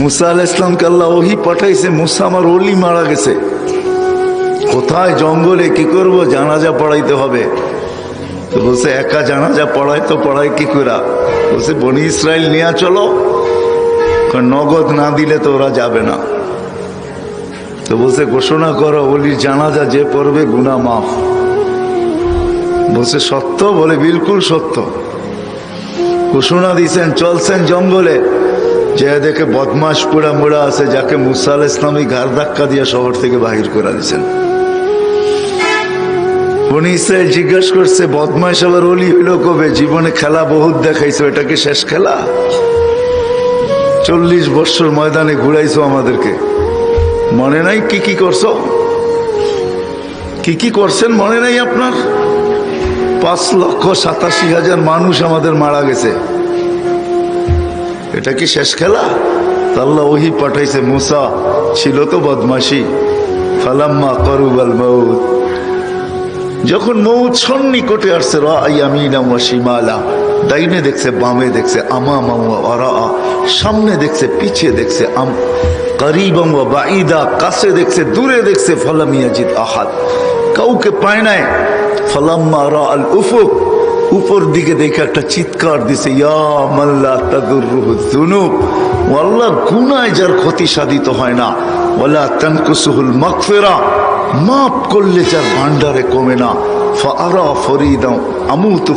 মুসা আলাইহিস সালামকে আল্লাহ ওহী পাঠাইছে, মুসা আমার ওলি মারা গেছে, কোথায় জঙ্গলে, কি করব, জানাজা পড়াইতে হবে। তো বলছে একা জানাজা পড়ায় তো পড়ায় কি করে? বলছে বনি ইসরাইল নিয়ে চলো, নগদ না দিলে তো ওরা যাবে না। তো বলছে ঘোষণা করো ওলির জানাজা যে পড়বে গুনাহ মাফ। বলছে সত্য? বলে বিলকুল সত্য। ঘোষণা দিয়েছেন, চলছেন জঙ্গলে, যে দেখে বদমাস পুরা মোড়া আছে, যাকে মুসা আলাইহিস সালাম ঘাড় ধাক্কা দিয়ে শহর থেকে বাহির করে দিয়েছেন। বনি ইসরাইল জিজ্ঞাসা করছে বদমাস আবার ওলি হইল কবে? জীবনে খেলা বহুত দেখাইছো, এটা কি শেষ খেলা? 40 বছর ময়দানে ঘুরাইছো আমাদেরকে, মনে নাই কি কি করছো, কি কি করছেন মনে নাই আপনার? 5,87,000 মানুষ আমাদের মারা গেছে, এটা কি শেষ খেলা? আল্লাহ ওহী পাঠাইছে, মুসা ছিল তো বদমাশি। ফালাম্মা কারুবাল মাউত, যখন মৌত সন্নিকটে আসছে, রাআইয়ামিনা ওয়া শিমালা, ডাইনে দেখছে, বামে দেখছে, আমামা ওয়া ওয়ারাআ, সামনে দেখছে, পিছিয়ে দেখছে, করিবাম ওয়া বাঈদা, কাছে দেখছে, দূরে দেখছে, ফালাম ইয়াজিদ আহাদ, কাউকে পায় নাই। ফালাম্মা রাআল উফুক, উপর দিকে দেখে একটা চিৎকার দিছে, ইয়া মান লা তাদুররুহু যুনুব, ও আল্লাহ গুনায় যার ক্ষতি সাধিত হয় না, ওয়ালা তানকুসুহুল মাগফিরা, মাফ করলে যার ভান্ডারে কমে না, ফাআরা ফরিদা আমুতু